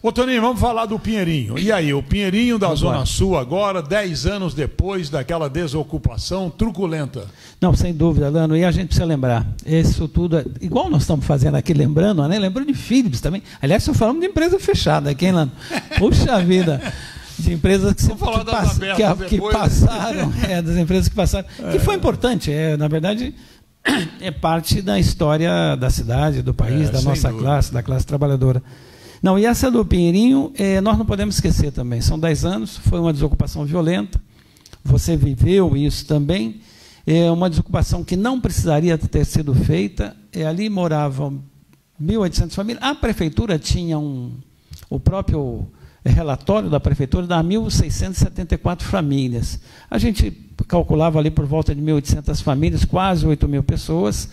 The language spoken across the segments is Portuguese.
Ô Toninho, vamos falar do Pinheirinho. E aí, o Pinheirinho da Zona Sul agora, 10 anos depois daquela desocupação truculenta. Não, sem dúvida, Lano. E a gente precisa lembrar, isso tudo, igual nós estamos fazendo aqui, lembrando, né? Lembrando de Philips também. Aliás, estou falando de empresa fechada aqui, hein, Lano? Puxa vida, de empresas que passaram, das empresas que passaram, que foi importante, na verdade, é parte da história da cidade, do país, da nossa classe, da classe trabalhadora. Não, e essa do Pinheirinho, nós não podemos esquecer também. São 10 anos, foi uma desocupação violenta. Você viveu isso também. É uma desocupação que não precisaria ter sido feita. Ali moravam 1.800 famílias. A prefeitura tinha o próprio relatório da prefeitura dá 1.674 famílias. A gente calculava ali por volta de 1.800 famílias, quase 8.000 pessoas.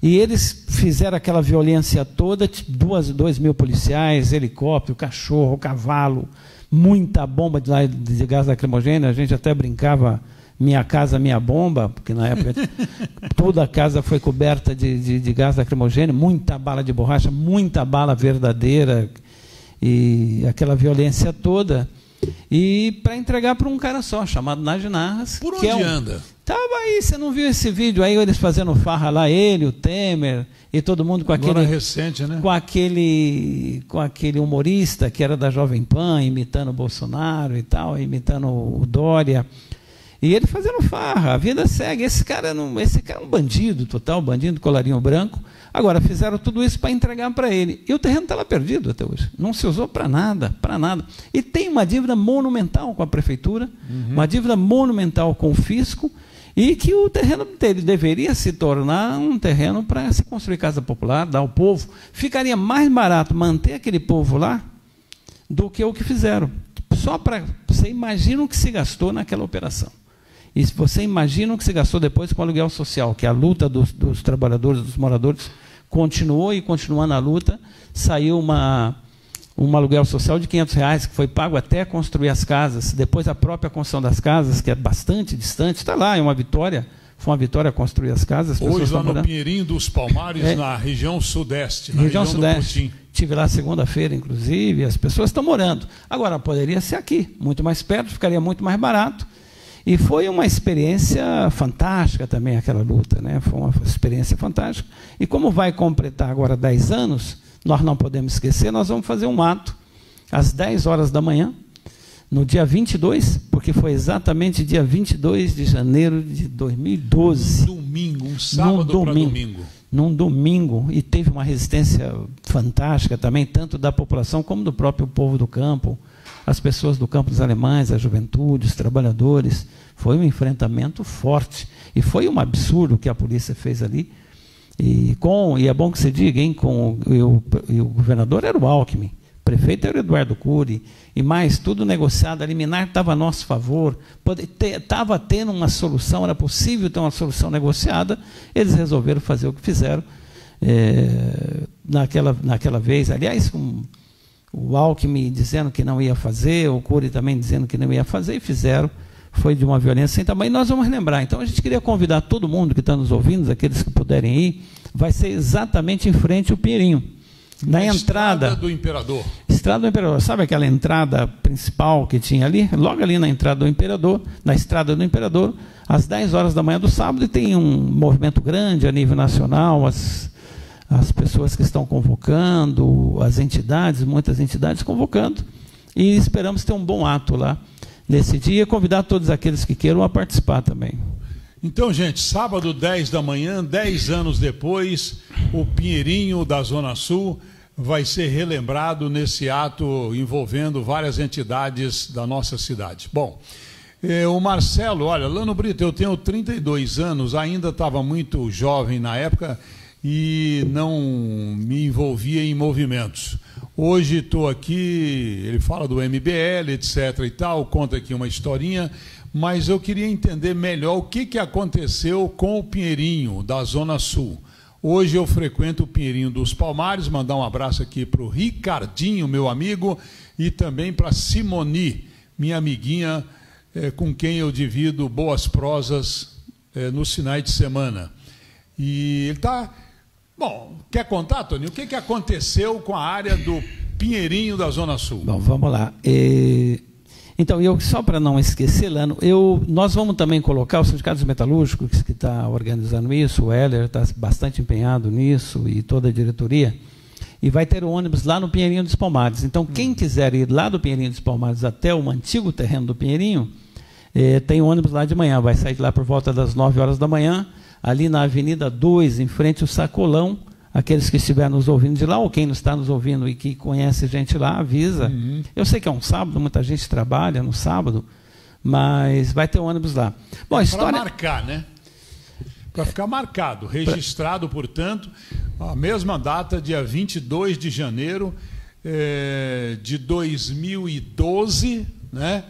E eles fizeram aquela violência toda, 2.000 policiais, helicóptero, cachorro, cavalo, muita bomba de gás lacrimogêneo. A gente até brincava, minha casa, minha bomba, porque na época toda a casa foi coberta de gás lacrimogêneo, muita bala de borracha, muita bala verdadeira, e aquela violência toda. E para entregar para um cara só, chamado Nagy Narras. Por onde anda? Estava aí, você não viu esse vídeo aí, eles fazendo farra lá, ele, o Temer, e todo mundo com aquele... Agora recente, né? Com aquele humorista que era da Jovem Pan, imitando o Bolsonaro e tal, imitando o Dória. E ele fazendo farra, a vida segue. Esse cara é um bandido total, bandido, colarinho branco. Agora, fizeram tudo isso para entregar para ele. E o terreno está lá perdido até hoje. Não se usou para nada, para nada. E tem uma dívida monumental com a prefeitura, uma dívida monumental com o fisco, e que o terreno dele deveria se tornar um terreno para se construir casa popular, dar ao povo. Ficaria mais barato manter aquele povo lá do que o que fizeram. Só para... Você imagina o que se gastou naquela operação. E se você imagina o que se gastou depois com o aluguel social, que a luta dos trabalhadores, dos moradores, continuou e continua na luta, saiu um aluguel social de R$500, que foi pago até construir as casas, depois a própria construção das casas, que é bastante distante, está lá, é uma vitória, foi uma vitória construir as casas. As hoje lá no Pinheirinho dos Palmares, na região sudeste, na região sudeste, do Putim. Estive lá segunda-feira, inclusive, as pessoas estão morando. Agora, poderia ser aqui, muito mais perto, ficaria muito mais barato. E foi uma experiência fantástica também aquela luta, né? Foi uma experiência fantástica. E como vai completar agora 10 anos, nós não podemos esquecer, nós vamos fazer um ato às 10 horas da manhã, no dia 22, porque foi exatamente dia 22 de janeiro de 2012. Domingo, um sábado para domingo. Num domingo, e teve uma resistência fantástica também, tanto da população como do próprio povo do campo, as pessoas do campo dos alemães, a juventude, os trabalhadores. Foi um enfrentamento forte. E foi um absurdo o que a polícia fez ali. E é bom que você diga, hein, o governador era o Alckmin, o prefeito era o Eduardo Cury, e mais, tudo negociado, a liminar estava a nosso favor, estava tendo uma solução, era possível ter uma solução negociada, eles resolveram fazer o que fizeram naquela vez. Aliás, o Alckmin dizendo que não ia fazer, o Cury também dizendo que não ia fazer, e fizeram. Foi de uma violência sem tamanho. E nós vamos relembrar. Então, a gente queria convidar todo mundo que está nos ouvindo, aqueles que puderem ir, vai ser exatamente em frente ao Pinheirinho. Na entrada... Estrada do Imperador. Estrada do Imperador. Sabe aquela entrada principal que tinha ali? Logo ali na entrada do Imperador, na Estrada do Imperador, às 10 horas da manhã do sábado, e tem um movimento grande a nível nacional, as pessoas que estão convocando, as entidades, muitas entidades convocando, e esperamos ter um bom ato lá nesse dia, convidar todos aqueles que queiram a participar também. Então, gente, sábado 10 da manhã, 10 anos depois, o Pinheirinho da Zona Sul vai ser relembrado nesse ato envolvendo várias entidades da nossa cidade. Bom, o Marcelo, olha, Lano Brito, eu tenho 32 anos, ainda estava muito jovem na época, e não me envolvia em movimentos. Hoje estou aqui, ele fala do MBL, etc. e tal, conta aqui uma historinha, mas eu queria entender melhor o que aconteceu com o Pinheirinho da Zona Sul. Hoje eu frequento o Pinheirinho dos Palmares, mandar um abraço aqui para o Ricardinho, meu amigo, e também para Simoni, minha amiguinha, com quem eu divido boas prosas nos finais de semana. E ele está... Bom, quer contar, Tony, o que aconteceu com a área do Pinheirinho da Zona Sul. Bom, vamos lá. Então, só para não esquecer, Lano, nós vamos também colocar o Sindicato dos Metalúrgicos, que está organizando isso, o Heller está bastante empenhado nisso, e toda a diretoria, e vai ter o ônibus lá no Pinheirinho dos Palmares. Então, quem quiser ir lá do Pinheirinho dos Palmares até o antigo terreno do Pinheirinho, tem ônibus lá de manhã, vai sair de lá por volta das 9 horas da manhã, ali na Avenida 2, em frente ao Sacolão. Aqueles que estiverem nos ouvindo de lá, ou quem não está nos ouvindo e que conhece gente lá, avisa. Uhum. Eu sei que é um sábado, muita gente trabalha no sábado, mas vai ter um ônibus lá. Bom, a história... Para marcar, né? Para ficar marcado, registrado, portanto, a mesma data, dia 22 de janeiro de 2012, né?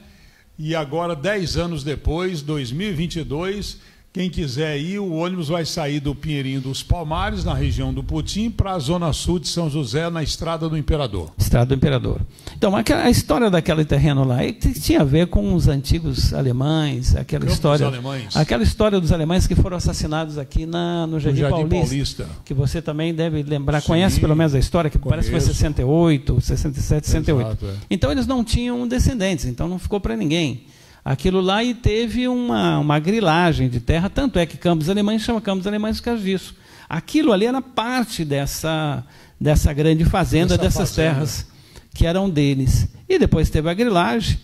E agora, 10 anos depois, 2022... Quem quiser ir, o ônibus vai sair do Pinheirinho dos Palmares, na região do Putim, para a Zona Sul de São José, na Estrada do Imperador. Estrada do Imperador. Então, a história daquele terreno lá tinha a ver com os antigos alemães, aquela história dos alemães que foram assassinados aqui no Jardim Paulista. Que você também deve lembrar, sim, conhece pelo menos a história, que parece que foi 68, 67, 68. Exato, é. Então, eles não tinham descendentes, então não ficou para ninguém. Aquilo lá, e teve uma grilagem de terra, tanto é que Campos Alemães chama Campos Alemães por causa disso. Aquilo ali era parte dessa grande fazenda, dessas terras que eram deles. E depois teve a grilagem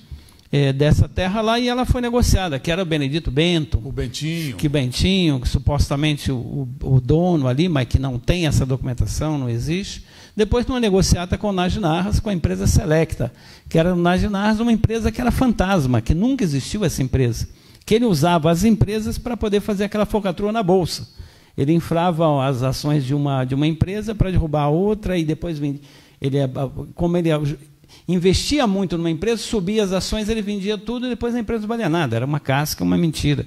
dessa terra lá, e ela foi negociada, que era o Benedito Bento. O Bentinho. Que supostamente o dono ali, mas que não tem essa documentação, não existe. Depois, numa negociata com o Naginarras, com a empresa Selecta, que era o Naginarras, uma empresa que era fantasma, que nunca existiu essa empresa, que ele usava as empresas para poder fazer aquela focatrua na Bolsa. Ele inflava as ações de uma empresa para derrubar a outra, e depois, como ele investia muito numa empresa, subia as ações, ele vendia tudo, e depois a empresa não valia nada, era uma casca, uma mentira.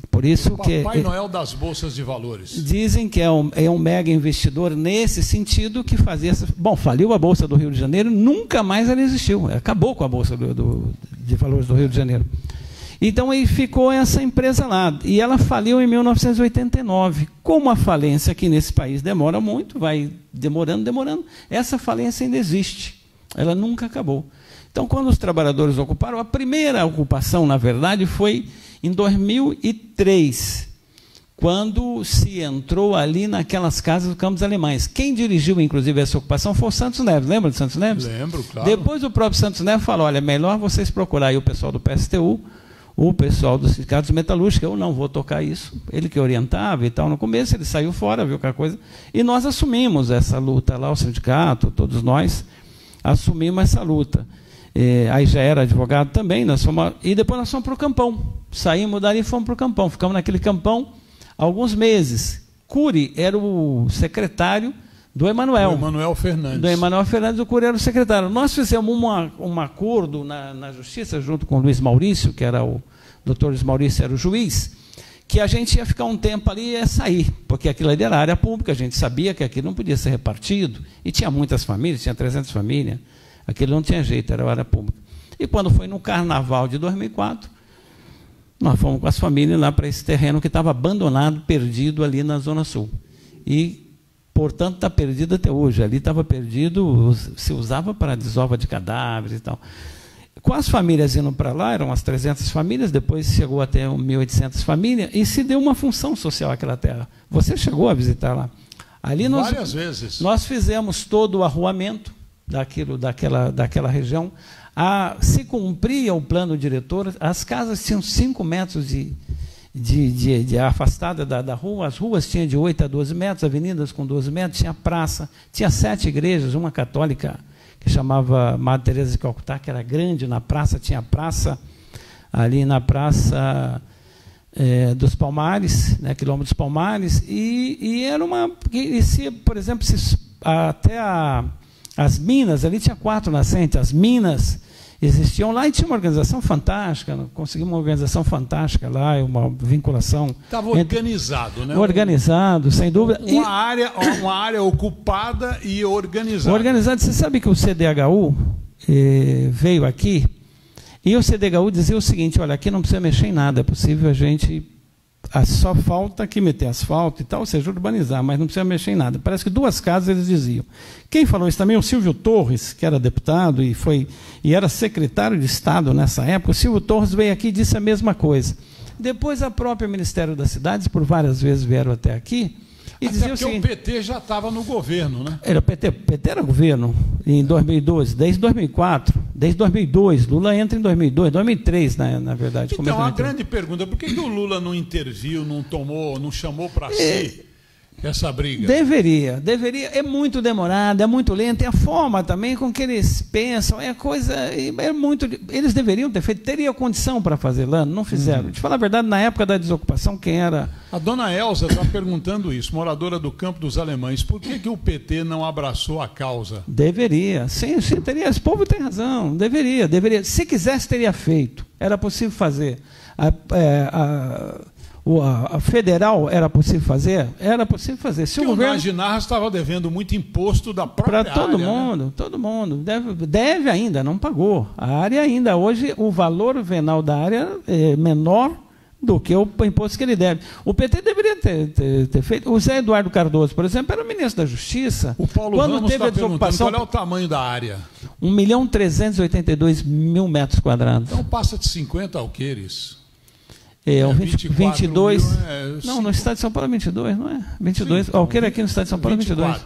Por isso que Papai Noel das bolsas de valores. Dizem que é um mega investidor nesse sentido, que fazia... Bom, faliu a Bolsa do Rio de Janeiro, nunca mais ela existiu. Acabou com a Bolsa de Valores do Rio de Janeiro. Então, aí ficou essa empresa lá. E ela faliu em 1989. Como a falência aqui nesse país demora muito, vai demorando, essa falência ainda existe. Ela nunca acabou. Então, quando os trabalhadores ocuparam, a primeira ocupação, na verdade, foi em 2003, quando se entrou ali naquelas casas do Campos Alemães. Quem dirigiu, inclusive, essa ocupação foi o Santos Neves. Lembra do Santos Neves? Lembro, claro. Depois o próprio Santos Neves falou, olha, melhor vocês procurarem o pessoal do PSTU, o pessoal dos sindicatos metalúrgicos, eu não vou tocar isso. Ele que orientava e tal. No começo ele saiu fora, viu aquela coisa. E nós assumimos essa luta lá, o sindicato, todos nós assumimos essa luta. Aí já era advogado também, e depois nós fomos para o Campão. Saímos dali e fomos para o Campão. Ficamos naquele Campão alguns meses. Cury era o secretário do Emanuel. Do Emanuel Fernandes. Do Emanuel Fernandes, o Cury era o secretário. Nós fizemos um acordo na Justiça, junto com o Luiz Maurício, que era o doutor Luiz Maurício, era o juiz, que a gente ia ficar um tempo ali e ia sair, porque aquilo ali era área pública, a gente sabia que aquilo não podia ser repartido, e tinha muitas famílias, tinha 300 famílias, aquilo não tinha jeito, era área pública. E quando foi no Carnaval de 2004, nós fomos com as famílias lá para esse terreno que estava abandonado, perdido ali na Zona Sul. E, portanto, está perdido até hoje. Ali estava perdido, se usava para desova de cadáveres e tal. Com as famílias indo para lá, eram as 300 famílias, depois chegou até 1.800 famílias, e se deu uma função social àquela terra. Você chegou a visitar lá? Ali várias vezes. Nós fizemos todo o arruamento daquela região. Se cumpria o plano diretor, as casas tinham 5 metros de afastada da rua, as ruas tinham de 8 a 12 metros, avenidas com 12 metros, tinha praça, tinha 7 igrejas, uma católica que chamava Madre Teresa de Calcutá, que era grande na praça, tinha praça ali na Praça dos Palmares, né, quilômetro dos Palmares, e era por exemplo, até as minas, ali tinha 4 nascentes, as minas existiam lá, e tinha uma organização fantástica, conseguimos uma organização fantástica lá, uma vinculação. Estava organizado, né? Organizado, sem dúvida. Uma área ocupada e organizada. Organizado. Você sabe que o CDHU veio aqui, e o CDHU dizia o seguinte, olha, aqui não precisa mexer em nada, é possível a gente Só falta que meter asfalto e tal, ou seja, urbanizar, mas não precisa mexer em nada. Parece que 2 casas eles diziam. Quem falou isso também? O Silvio Torres, que era deputado e era secretário de Estado nessa época. O Silvio Torres veio aqui e disse a mesma coisa. Depois, a própria Ministério das Cidades, por várias vezes vieram até aqui, e diziam o seguinte... o PT já estava no governo, né? Era o PT era governo em 2012, desde 2004, desde 2002. Lula entra em 2002, 2003, na verdade. Então, a grande pergunta, por que o Lula não interviu, não chamou para si essa briga? Deveria. É muito demorado, é muito lento, é a forma também com que eles pensam, eles deveriam ter feito, teria condição para fazer lá, não fizeram. De falar a verdade, na época da desocupação, quem era... A dona Elza está perguntando isso, moradora do Campo dos Alemães, por que o PT não abraçou a causa? Deveria, sim, teria, esse povo tem razão, deveria. Se quisesse, teria feito, era possível fazer. A federal era possível fazer? Era possível fazer. Se o governo... Ginarra estava devendo muito imposto da própria área. Para todo mundo, né? Todo mundo. Deve ainda, não pagou. A área ainda, hoje, o valor venal da área é menor do que o imposto que ele deve. O PT deveria ter feito. O Zé Eduardo Cardoso, por exemplo, era o ministro da Justiça. O Paulo Ramos está perguntando qual é o tamanho da área. 1.382.000 metros quadrados. Então passa de 50 alqueires. 22. Não, no estado de São Paulo é 22, não é? 22. Sim, alqueire aqui no estado de São Paulo é 22.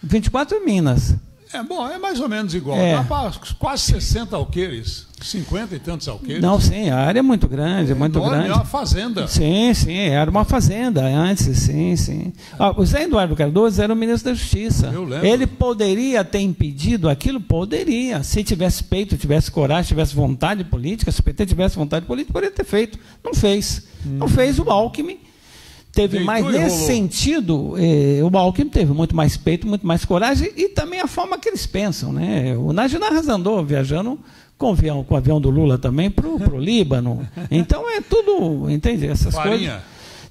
24 em Minas. É mais ou menos igual. Dá para quase 60 alqueires, 50 e tantos alqueires. Não, sim, a área é muito grande, muito grande. É uma fazenda. Sim, era uma fazenda antes, sim. O Zé Eduardo Cardoso era o ministro da Justiça. Eu lembro. Ele poderia ter impedido aquilo? Poderia. Se tivesse peito, tivesse coragem, tivesse vontade política, se o PT tivesse vontade política, poderia ter feito. Não fez. Não fez. O Alckmin teve mais nesse sentido, o Alckmin teve muito mais peito, muito mais coragem e também a forma que eles pensam, né? O Ginarra andou viajando com o avião do Lula também para o Líbano. Então é tudo, entende? Essas coisas.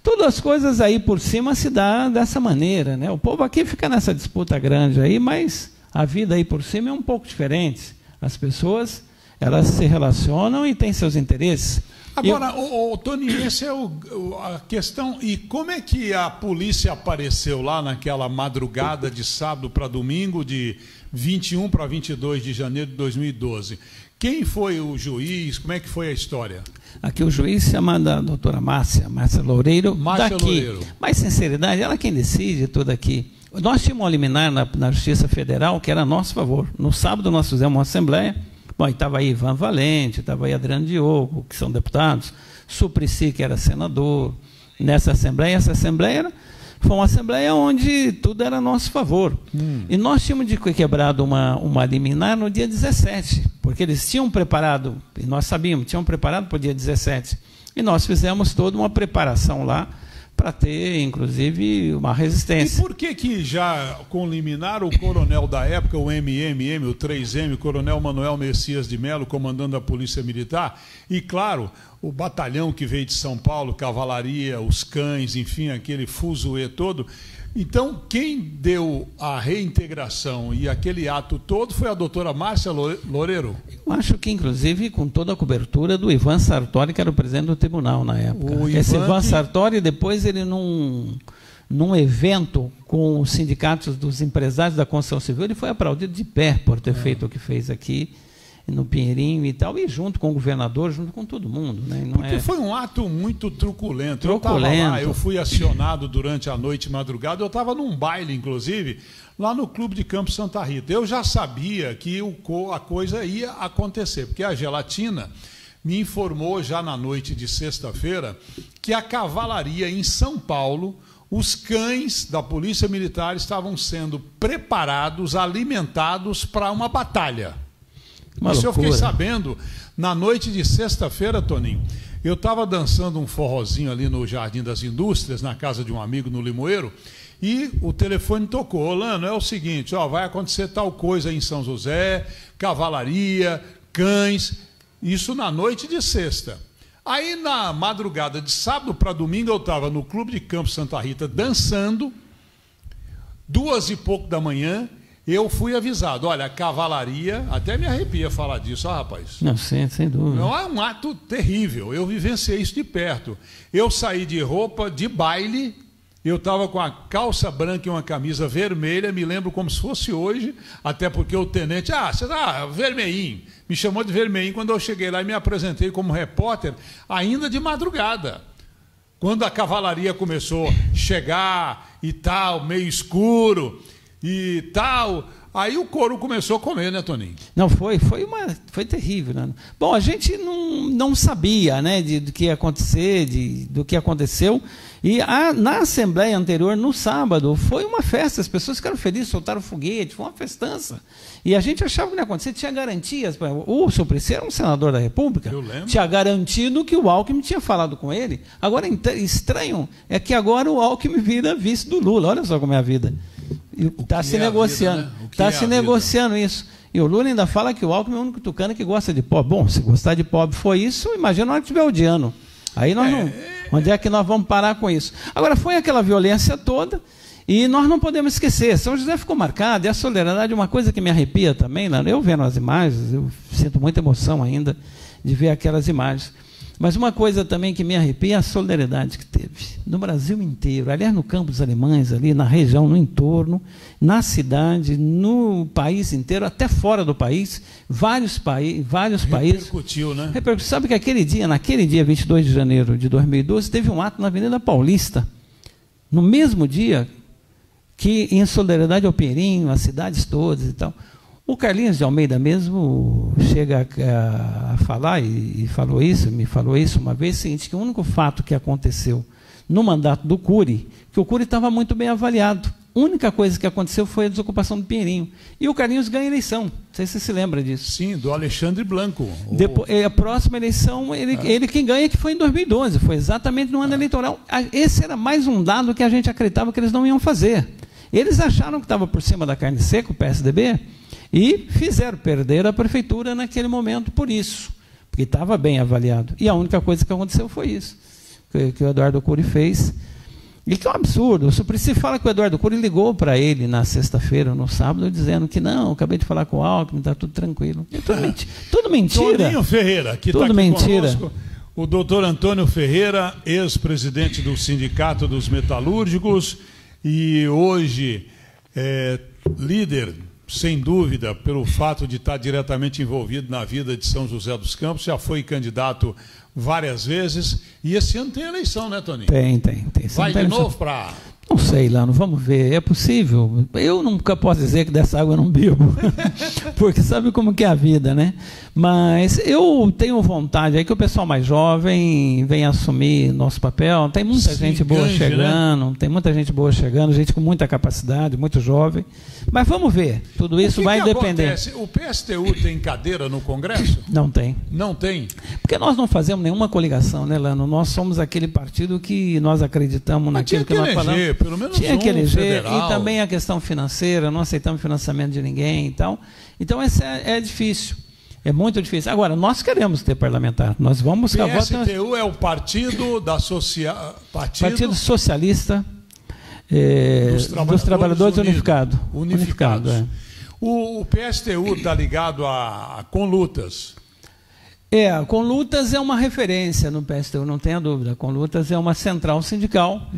Todas as coisas aí por cima se dá dessa maneira, né? O povo aqui fica nessa disputa grande aí, mas a vida aí por cima é um pouco diferente. As pessoas, elas se relacionam e têm seus interesses. Agora, Tony, essa é a questão. E como é que a polícia apareceu lá naquela madrugada de sábado para domingo, de 21 para 22 de janeiro de 2012? Quem foi o juiz? Como é que foi a história? Aqui o juiz se chama a doutora Márcia Loureiro. Loureiro. Mas, sinceridade, ela é quem decide tudo aqui. Nós tínhamos um liminar na Justiça Federal que era a nosso favor. No sábado nós fizemos uma assembleia. Bom, estava aí Ivan Valente, estava aí Adriano Diogo, que são deputados, Suplicy, que era senador, nessa assembleia. Essa assembleia foi uma assembleia onde tudo era a nosso favor. E nós tínhamos quebrado uma liminar no dia 17, porque eles tinham preparado, e nós sabíamos, tinham preparado para o dia 17. E nós fizemos toda uma preparação lá, para ter, inclusive, uma resistência. E por que já com liminar o coronel da época, o MMM, o 3M, o coronel Manuel Messias de Mello, comandando a Polícia Militar, e, claro, o batalhão que veio de São Paulo, cavalaria, os cães, enfim, aquele fuzuê todo. Então, quem deu a reintegração e aquele ato todo foi a doutora Márcia Loureiro? Eu acho que, inclusive, com toda a cobertura do Ivan Sartori, que era o presidente do tribunal na época. Esse Ivan Sartori, depois, ele num evento com os sindicatos dos empresários da construção civil, ele foi aplaudido de pé por ter feito o que fez aqui no Pinheirinho e tal, e junto com o governador, junto com todo mundo. Né? Porque foi um ato muito truculento. Eu estava lá, eu fui acionado durante a noite e madrugada, eu estava num baile, inclusive, lá no Clube de Campo Santa Rita. Eu já sabia que a coisa ia acontecer, porque a Gelatina me informou já na noite de sexta-feira que a cavalaria em São Paulo, os cães da Polícia Militar estavam sendo preparados, alimentados para uma batalha. Isso eu fiquei sabendo na noite de sexta-feira, Toninho. Eu estava dançando um forrozinho ali no Jardim das Indústrias, na casa de um amigo no Limoeiro, e o telefone tocou. Olano, é o seguinte, vai acontecer tal coisa em São José, cavalaria, cães, isso na noite de sexta. Aí na madrugada de sábado para domingo eu estava no Clube de Campo Santa Rita dançando, 2h pouco da manhã, eu fui avisado. Olha, a cavalaria, até me arrepia falar disso, rapaz. Não, sem dúvida. Não, é um ato terrível. Eu vivenciei isso de perto. Eu saí de roupa de baile, eu estava com a calça branca e uma camisa vermelha, me lembro como se fosse hoje, até porque o tenente, você tá vermelhinho, me chamou de vermelhinho quando eu cheguei lá e me apresentei como repórter, ainda de madrugada. Quando a cavalaria começou a chegar e tal, meio escuro e tal, aí o couro começou a comer, né, Toninho? Não, foi terrível, né? Bom, a gente não sabia, né, do que ia acontecer, do que aconteceu. E na assembleia anterior, no sábado, foi uma festa, as pessoas ficaram felizes, soltaram foguete, foi uma festança. E a gente achava que não ia acontecer, tinha garantias. O Suplicy era um senador da República, tinha garantido que o Alckmin tinha falado com ele. Agora, estranho é que agora o Alckmin vira vice do Lula, olha só como é a vida. Está se negociando, está se negociando isso. E o Lula ainda fala que o Alckmin é o único tucano que gosta de pobre. Bom, se gostar de pobre foi isso, imagina na hora que estiver odiando. Aí nós não... Onde é que nós vamos parar com isso? Agora, foi aquela violência toda e nós não podemos esquecer. São José ficou marcado, e a solidariedade é uma coisa que me arrepia também. Eu vendo as imagens, eu sinto muita emoção ainda de ver aquelas imagens. Mas uma coisa também que me arrepia é a solidariedade que teve no Brasil inteiro, aliás, no Campo dos Alemães, ali na região, no entorno, na cidade, no país inteiro, até fora do país, vários países. Repercutiu, né? Sabe que naquele dia 22 de janeiro de 2012, teve um ato na Avenida Paulista, no mesmo dia que, em solidariedade ao Pinheirinho, as cidades todas e tal. O Carlinhos de Almeida mesmo chega a falar, e me falou isso uma vez, seguinte, que o único fato que aconteceu no mandato do Cury, que o Cury estava muito bem avaliado. A única coisa que aconteceu foi a desocupação do Pinheirinho. E o Carlinhos ganha a eleição. Não sei se você se lembra disso. Sim, do Alexandre Blanco. Depois, a próxima eleição, ele quem ganha, que foi em 2012. Foi exatamente no ano eleitoral. Esse era mais um dado que a gente acreditava que eles não iam fazer. Eles acharam que estava por cima da carne seca, o PSDB, e fizeram perder a prefeitura naquele momento por isso, porque estava bem avaliado. E a única coisa que aconteceu foi isso, que o Eduardo Cury fez. E que é um absurdo. O Suplicy fala que o Eduardo Cury ligou para ele na sexta-feira, no sábado, dizendo que não, acabei de falar com o Alckmin, está tudo tranquilo. Tudo mentira. Toninho Ferreira, que está aqui mentira. Conosco. O doutor Antônio Ferreira, ex-presidente do Sindicato dos Metalúrgicos, e hoje líder, sem dúvida, pelo fato de estar diretamente envolvido na vida de São José dos Campos, já foi candidato várias vezes, e esse ano tem eleição, né, Toninho? Tem. Vai de novo para... Não sei, Lano, vamos ver, é possível. Eu nunca posso dizer que dessa água eu não bebo, porque sabe como que é a vida, né? Mas eu tenho vontade aí que o pessoal mais jovem venha assumir nosso papel. Tem muita gente boa chegando, né? Tem muita gente boa chegando, gente com muita capacidade, muito jovem. Mas vamos ver, tudo isso vai depender. Acontece? O PSTU tem cadeira no Congresso? Não tem. Não tem? Porque nós não fazemos nenhuma coligação, né, Lano? Nós somos aquele partido que nós acreditamos naquilo que nós falamos. Pelo menos tinha que eleger, federal. E também a questão financeira, não aceitamos financiamento de ninguém e tal. Então, esse é difícil, é muito difícil. Agora, nós queremos ter parlamentar, nós vamos buscar votos. O PSTU é o partido Partido Socialista dos Trabalhadores Unificados. O PSTU está ligado a Conlutas. A Conlutas é uma referência no PSTU, não tenha dúvida. A Conlutas é uma central sindical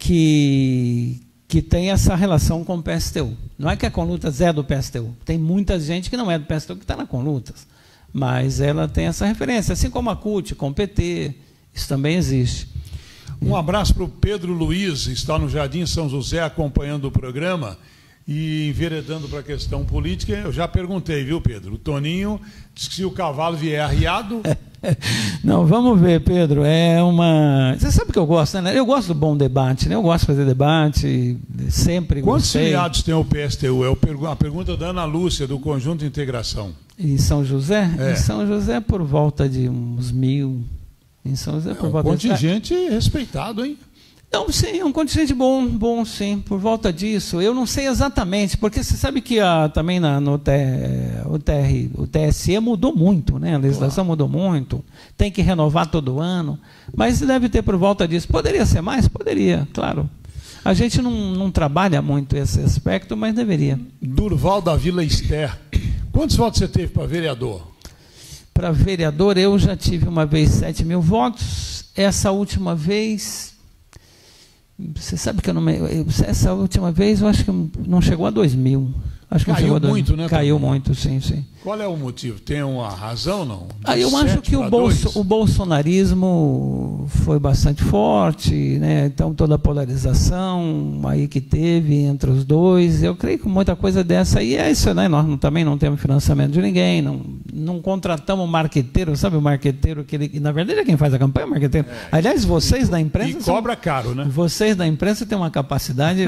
que tem essa relação com o PSTU. Não é que a Conlutas é do PSTU. Tem muita gente que não é do PSTU que está na Conlutas. Mas ela tem essa referência, assim como a CUT, com o PT, isso também existe. Um abraço para o Pedro Luiz, está no Jardim São José acompanhando o programa. E enveredando para a questão política, eu já perguntei, viu, Pedro? O Toninho disse que se o cavalo vier arriado... Não, vamos ver, Pedro. Você sabe que eu gosto, né? Eu gosto do bom debate, né? Eu gosto de fazer debate, sempre Quantos gostei. filiados tem o PSTU? É a pergunta da Ana Lúcia, do Conjunto de Integração. Em São José? Em São José, por volta de uns 1.000. Em São José, por volta de... contingente respeitado, hein? Não, sim, é um contingente bom, sim, por volta disso. Eu não sei exatamente, porque você sabe que também o TSE mudou muito, né? A legislação mudou muito, tem que renovar todo ano, mas deve ter por volta disso. Poderia ser mais? Poderia, claro. A gente não trabalha muito esse aspecto, mas deveria. Durval da Vila Ester, quantos votos você teve para vereador? Para vereador, eu já tive uma vez 7.000 votos. Essa última vez, você sabe que eu não me... Essa última vez eu acho que não chegou a 2.000. Acho que caiu muito, né? Caiu muito, sim. Qual é o motivo? Tem uma razão, não? Eu acho que o bolsonarismo foi bastante forte, né? Então toda a polarização aí que teve entre os dois, eu creio que muita coisa dessa aí é isso, né? Nós também não temos financiamento de ninguém, não contratamos marqueteiro, sabe o marqueteiro que na verdade é quem faz a campanha, o marqueteiro. Aliás, vocês da imprensa... E cobra caro, né? Vocês da imprensa têm uma capacidade,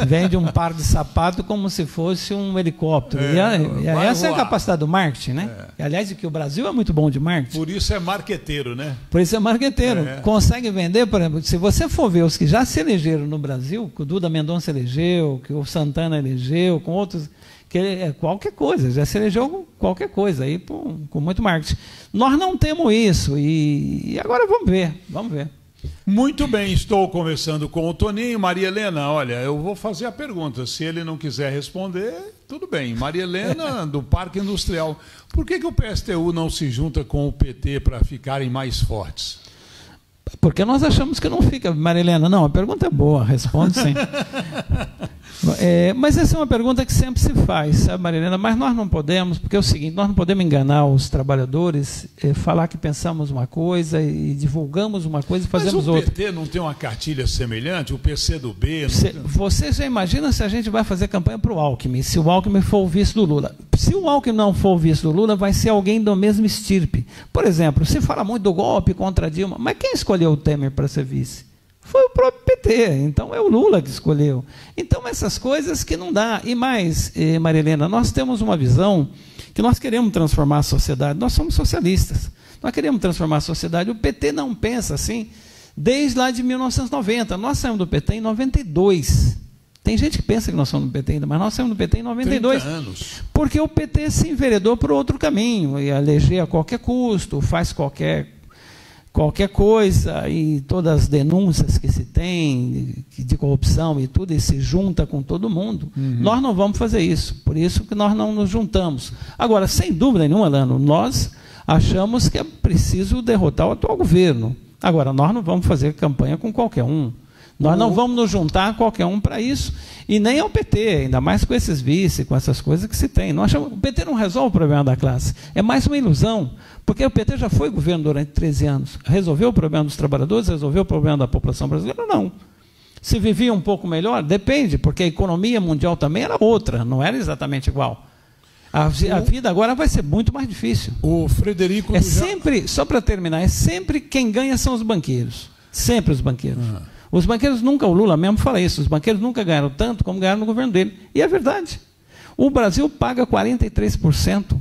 vende um par de sapato como se fosse um helicóptero. Essa é a capacidade do marketing, né? Aliás, que o Brasil é muito bom de marketing. Por isso é marqueteiro, né? Por isso é marqueteiro. Consegue vender, por exemplo, se você for ver os que já se elegeram no Brasil, que o Duda Mendonça elegeu, que o Santana elegeu, com outros, que qualquer coisa, já se elegeu com qualquer coisa, aí com muito marketing. Nós não temos isso, e agora vamos ver. Muito bem, estou conversando com o Toninho. Maria Helena, olha, eu vou fazer a pergunta. Se ele não quiser responder, tudo bem. Maria Helena, do Parque Industrial. Por que o PSTU não se junta com o PT para ficarem mais fortes? Porque nós achamos que não fica, Maria Helena. Não, a pergunta é boa, responde sim. Mas essa é uma pergunta que sempre se faz, sabe, Maria Helena? Mas nós não podemos, porque é o seguinte, nós não podemos enganar os trabalhadores, falar que pensamos uma coisa e divulgamos uma coisa e fazemos outra. Mas o PT não tem uma cartilha semelhante? O PCdoB? Você já imagina se a gente vai fazer campanha para o Alckmin, se o Alckmin for o vice do Lula. Se o Alckmin não for o vice do Lula, vai ser alguém do mesmo estirpe. Por exemplo, se fala muito do golpe contra Dilma, mas quem escolheu o Temer para ser vice? Foi o próprio PT, então é o Lula que escolheu. Então essas coisas que não dá. E mais, Maria Helena, nós temos uma visão que nós queremos transformar a sociedade, nós somos socialistas, nós queremos transformar a sociedade, o PT não pensa assim desde lá de 1990, nós saímos do PT em 92. Tem gente que pensa que nós somos do PT ainda, mas nós saímos do PT em 92. 30 anos. Porque o PT se enveredou por outro caminho, e eleger a qualquer custo, faz qualquer coisa, e todas as denúncias que se tem de corrupção e tudo, e se junta com todo mundo. Nós não vamos fazer isso, por isso que nós não nos juntamos. Agora, sem dúvida nenhuma, Lano, nós achamos que é preciso derrotar o atual governo. Agora, nós não vamos fazer campanha com qualquer um. Nós não vamos nos juntar a qualquer um para isso, e nem ao PT, ainda mais com esses vice, com essas coisas que se tem. O PT não resolve o problema da classe, é mais uma ilusão, porque o PT já foi governo durante 13 anos. Resolveu o problema dos trabalhadores, resolveu o problema da população brasileira? Não. Se vivia um pouco melhor? Depende, porque a economia mundial também era outra, não era exatamente igual. A vida agora vai ser muito mais difícil. O Frederico... Só para terminar, é sempre quem ganha são os banqueiros. Sempre os banqueiros. Os banqueiros nunca, o Lula mesmo fala isso, os banqueiros nunca ganharam tanto como ganharam no governo dele. E é verdade. O Brasil paga 43%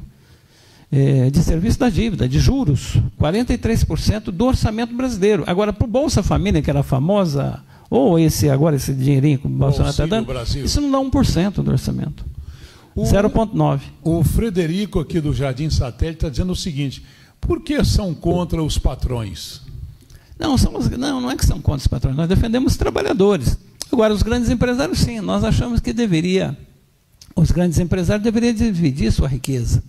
de serviço da dívida, de juros. 43% do orçamento brasileiro. Agora, para o Bolsa Família, que era famosa, ou esse dinheirinho que o Bolsonaro está dando, isso não dá 1% do orçamento. 0,9%. O Frederico, aqui do Jardim Satélite, está dizendo o seguinte: por que são contra os patrões? Não é que são contra os patrões, nós defendemos os trabalhadores. Agora, os grandes empresários, sim, nós achamos que os grandes empresários deveriam dividir sua riqueza.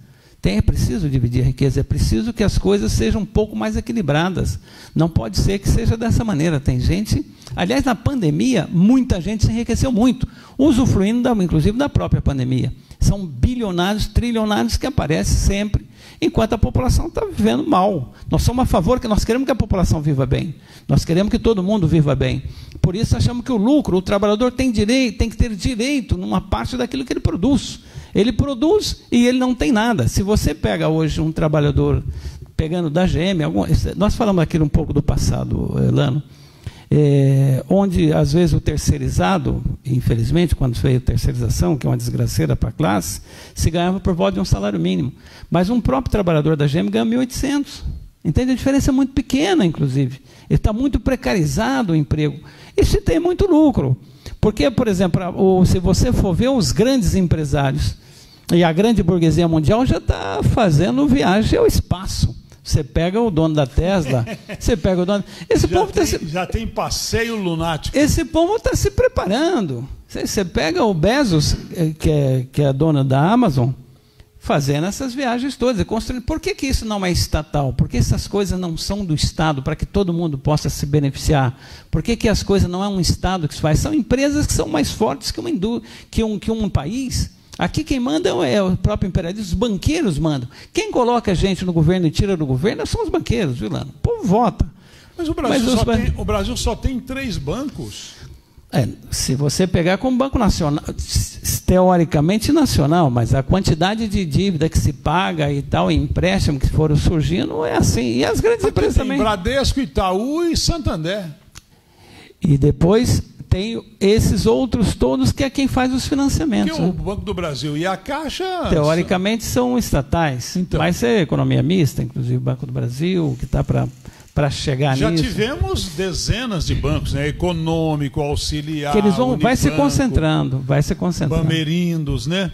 É preciso dividir a riqueza, é preciso que as coisas sejam um pouco mais equilibradas. Não pode ser que seja dessa maneira. Tem gente, aliás, na pandemia, muita gente se enriqueceu muito, usufruindo, inclusive, da própria pandemia. São bilionários, trilionários que aparecem sempre, enquanto a população está vivendo mal. Nós somos a favor, que nós queremos que a população viva bem. Nós queremos que todo mundo viva bem. Por isso achamos que o trabalhador tem que ter direito numa parte daquilo que ele produz. Ele produz e ele não tem nada. Se você pega hoje um trabalhador, pegando da GM, nós falamos aqui um pouco do passado, Elano, onde, às vezes, o terceirizado, infelizmente, quando veio a terceirização, que é uma desgraceira para a classe, se ganhava por volta de um salário mínimo. Mas um próprio trabalhador da GM ganha 1.800. Entende? A diferença é muito pequena, inclusive. Ele está muito precarizado o emprego. E se tem muito lucro. Porque, por exemplo, se você for ver os grandes empresários, e a grande burguesia mundial já está fazendo viagem ao espaço. Você pega o dono da Tesla, você pega o dono... Esse povo já tem passeio lunático. Esse povo está se preparando. Você pega o Bezos, que é a dona da Amazon, fazendo essas viagens todas, construindo. Por que isso não é estatal? Por que essas coisas não são do Estado, para que todo mundo possa se beneficiar? Por que as coisas não é um Estado que se faz? São empresas que são mais fortes que um país. Aqui quem manda é o próprio imperialismo, os banqueiros mandam. Quem coloca a gente no governo e tira do governo são os banqueiros, viu, Lano? O povo vota. Mas o Brasil só tem 3 bancos. Se você pegar como banco nacional, teoricamente nacional, mas a quantidade de dívida que se paga e tal, empréstimo que foram surgindo, é assim. E as grandes empresas também. Bradesco, Itaú e Santander. E depois tem esses outros todos que é quem faz os financiamentos. Porque o Banco do Brasil e a Caixa... Teoricamente são estatais, então, mas é economia mista, inclusive o Banco do Brasil, que está para chegar nisso. Já tivemos dezenas de bancos, né? Econômico, auxiliar, que eles vão, Unibanco, vai se concentrando. Bamerindos, né?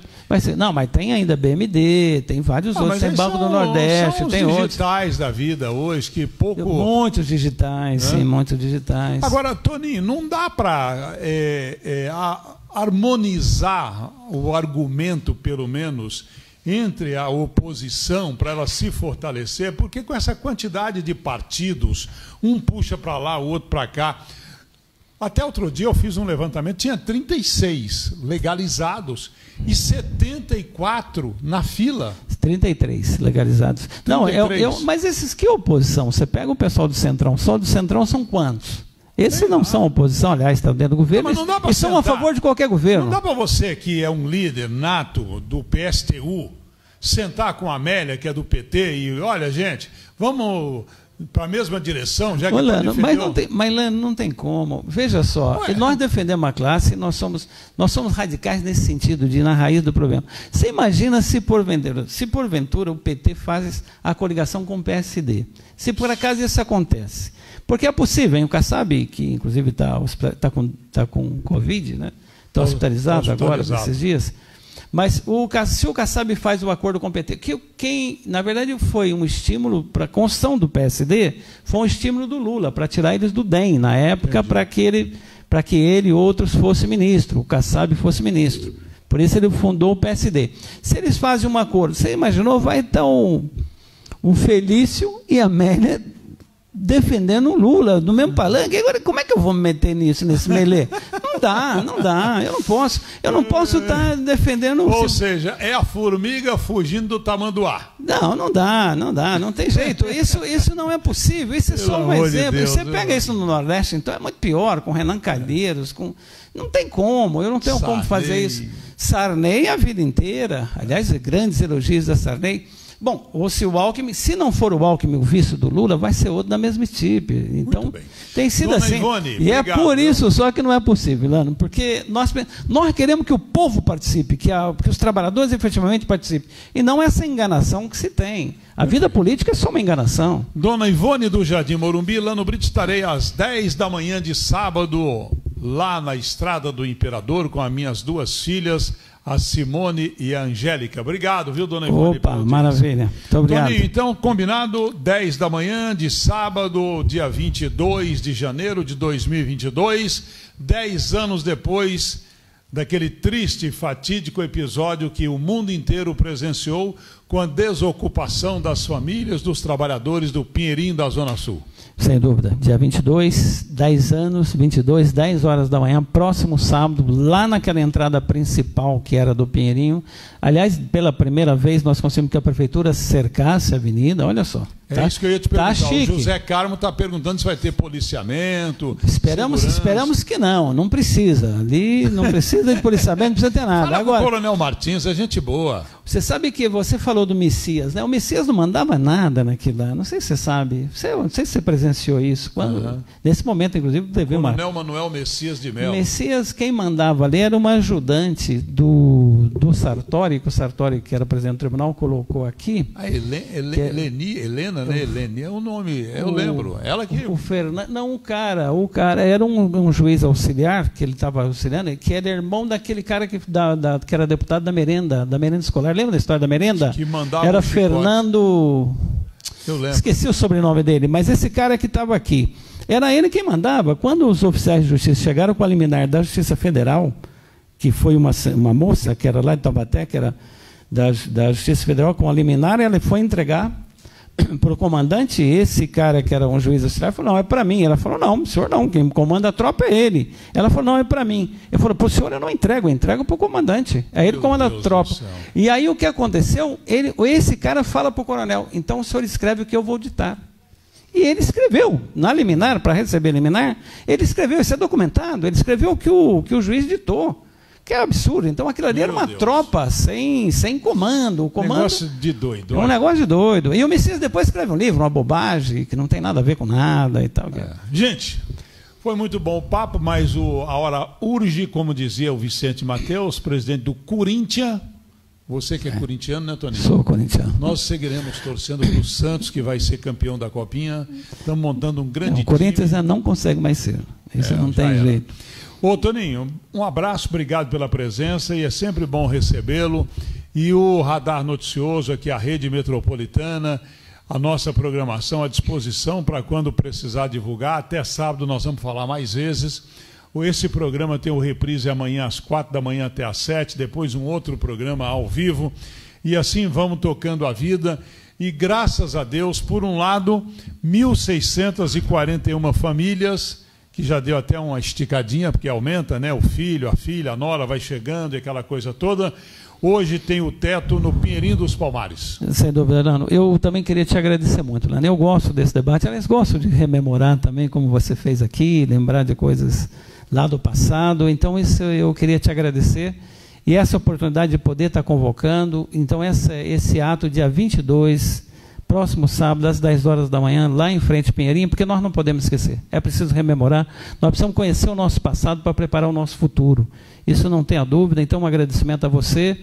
Não, mas tem ainda BMD, tem vários outros, tem Banco do Nordeste, são tem outros. digitais da vida hoje, que pouco... Muitos digitais, sim, muitos digitais. Agora, Toninho, não dá para harmonizar o argumento, pelo menos, entre a oposição para ela se fortalecer, porque com essa quantidade de partidos, um puxa para lá, o outro para cá. Até outro dia eu fiz um levantamento, tinha 36 legalizados e 74 na fila. 33 legalizados. 33. Não, mas esses que oposição? Você pega o pessoal do Centrão, só do Centrão são quantos? Esses não são oposição, aliás, estão dentro do governo, e são a favor de qualquer governo. Não dá para você, que é um líder nato do PSTU, sentar com a Amélia, que é do PT, e olha, gente, vamos para a mesma direção, já que Lano, mas Lano, não tem como. Veja só, nós defendemos a classe, nós somos radicais nesse sentido, de ir na raiz do problema. Você imagina se porventura o PT faz a coligação com o PSD. Se por acaso isso acontece. Porque é possível, hein? O Kassab, que inclusive está com Covid, né? Está hospitalizado agora, esses dias. Mas se o Kassab faz o acordo com o PT, quem, na verdade, foi um estímulo para a construção do PSD, foi um estímulo do Lula, para tirar eles do DEM, na época, para que ele e outros fossem ministro, o Kassab fosse ministro. Por isso ele fundou o PSD. Se eles fazem um acordo, você imaginou, vai estar o Felício e a Amélia defendendo o Lula, no mesmo palanque. Agora, como é que eu vou me meter nisso, nesse melê? Não dá, eu não posso estar defendendo... Ou seja, é a formiga fugindo do tamanduá. Não dá, não tem jeito, isso não é possível, isso é só um exemplo. Você pega isso no Nordeste, então é muito pior, com Renan Calheiros, não tem como, eu não tenho como fazer isso. Sarney a vida inteira, aliás, grandes elogios a Sarney. Bom, ou se o Alckmin, se não for o Alckmin o vice do Lula, vai ser outro da mesma estipe. Então, tem sido Dona assim. Ivone, e obrigado, é por isso só que não é possível, Lano, porque nós queremos que o povo participe, que os trabalhadores efetivamente participem. E não essa enganação que se tem. A vida política é só uma enganação. Dona Ivone do Jardim Morumbi, Lano Brito, estarei às 10 da manhã de sábado, lá na Estrada do Imperador, com as minhas 2 filhas, a Simone e a Angélica. Obrigado, viu, Dona Ivone? Opa, maravilha. Muito obrigado. Toninho, então, combinado, 10 da manhã de sábado, dia 22 de janeiro de 2022, 10 anos depois daquele triste e fatídico episódio que o mundo inteiro presenciou com a desocupação das famílias dos trabalhadores do Pinheirinho da Zona Sul. Sem dúvida. Dia 22, 10 anos, 22, 10 horas da manhã, próximo sábado, lá naquela entrada principal que era do Pinheirinho. Aliás, pela primeira vez nós conseguimos que a prefeitura cercasse a avenida, olha só. É isso que eu ia te perguntar. Tá chique. O José Carmo está perguntando se vai ter policiamento. Esperamos que não precisa. Ali não precisa de policiamento, não precisa ter nada. Fala agora, com o Coronel Martins, é gente boa. Você sabe que você falou do Messias, né? O Messias não mandava nada naquilo lá. Não sei se você sabe. Não sei se você presenciou isso. Nesse momento, inclusive, teve uma... Coronel Manuel Messias de Mello. Messias, quem mandava ali era uma ajudante do Sartori, que o Sartori, que era presidente do tribunal, colocou aqui. Helena, né? Helene é o nome, eu lembro. Ela que... O cara era um juiz auxiliar, que ele estava auxiliando, que era irmão daquele cara que era deputado da merenda escolar. Lembra da história da merenda? Que mandava era Fernando... Eu lembro. Esqueci o sobrenome dele, mas esse cara que estava aqui, era ele quem mandava. Quando os oficiais de justiça chegaram com a liminar da Justiça Federal, que foi uma moça que era lá de Taubaté, que era da Justiça Federal, com a liminar, ela foi entregar para o comandante. Esse cara que era um juiz auxiliar falou: não, é para mim. Ela falou: não, senhor não, quem comanda a tropa é ele. Ela falou: não, é para mim. Ele falou: para o senhor eu não entrego, eu entrego para o comandante. Aí ele comanda a tropa. E aí o que aconteceu? Esse cara fala para o coronel: então o senhor escreve o que eu vou ditar. E ele escreveu na liminar, para receber a liminar, ele escreveu, isso é documentado, ele escreveu o que o juiz ditou. Que é absurdo. Então aquilo ali era uma tropa sem comando. O comando. Negócio de doido. É um negócio de doido. E o Messias depois escreve um livro, uma bobagem, que não tem nada a ver com nada e tal. Gente, foi muito bom o papo, mas a hora urge, como dizia o Vicente Mateus, presidente do Corinthians. Você que é corintiano, né, Toninho? Sou corintiano. Nós seguiremos torcendo para o Santos, que vai ser campeão da Copinha. Estamos montando um grande time. O Corinthians não consegue mais ser. Isso não tem jeito. Ô, Toninho, um abraço, obrigado pela presença, e é sempre bom recebê-lo. E o Radar Noticioso aqui, a Rede Metropolitana, a nossa programação à disposição para quando precisar divulgar. Até sábado nós vamos falar mais vezes. Esse programa tem o reprise amanhã às 4 da manhã até às 7, depois um outro programa ao vivo. E assim vamos tocando a vida. E graças a Deus, por um lado, 1.641 famílias, que já deu até uma esticadinha, porque aumenta, né? O filho, a filha, a nora vai chegando e aquela coisa toda. Hoje tem o teto no Pinheirinho dos Palmares. Sem dúvida, Lano. Eu também queria te agradecer muito, Lano. Eu gosto desse debate, aliás, gosto de rememorar também, como você fez aqui, lembrar de coisas lá do passado. Então, isso eu queria te agradecer. E essa oportunidade de poder estar convocando. Então, esse ato, dia 22, próximo sábado, às 10 horas da manhã, lá em frente ao Pinheirinho, porque nós não podemos esquecer. É preciso rememorar. Nós precisamos conhecer o nosso passado para preparar o nosso futuro. Isso não tenha dúvida. Então, um agradecimento a você,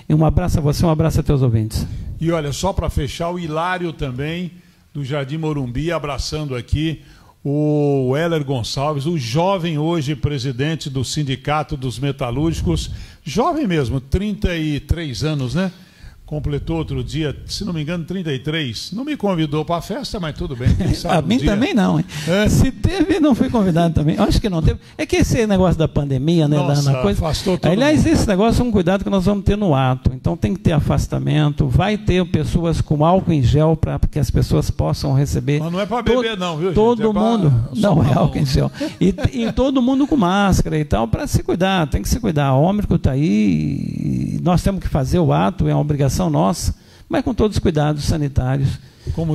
e um abraço a você, um abraço a teus ouvintes. E olha, só para fechar, o Hilário também, do Jardim Morumbi, abraçando aqui o Heller Gonçalves, o jovem hoje presidente do Sindicato dos Metalúrgicos, jovem mesmo, 33 anos, né? Completou outro dia, se não me engano, 33. Não me convidou para a festa, mas tudo bem. Quem sabe a mim também não, hein? Se teve, não fui convidado também. Acho que não teve. É que esse negócio da pandemia, né? Nossa, na coisa. Afastou todo Aliás, mundo. Esse negócio é um cuidado que nós vamos ter no ato. Então tem que ter afastamento, vai ter pessoas com álcool em gel para que as pessoas possam receber. Mas não é para beber, não, viu, gente? Todo mundo. Não, é álcool em gel. E todo mundo com máscara e tal, para se cuidar. Tem que se cuidar. O Ômicron está aí, e nós temos que fazer o ato, é uma obrigação nossa, mas com todos os cuidados sanitários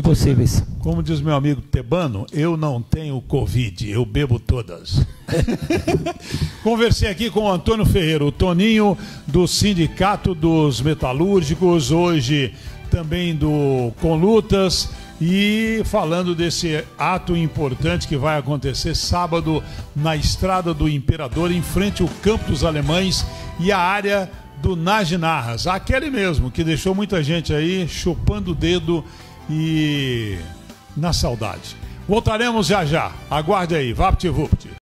possíveis. Como diz meu amigo Tebano, eu não tenho Covid, eu bebo todas. Conversei aqui com o Antônio Ferreira, o Toninho do Sindicato dos Metalúrgicos, hoje também do Conlutas, e falando desse ato importante que vai acontecer sábado na Estrada do Imperador, em frente ao Campo dos Alemães e a área do Naginarras, aquele mesmo que deixou muita gente aí chupando o dedo e na saudade. Voltaremos já já. Aguarde aí. Vapt-vupt.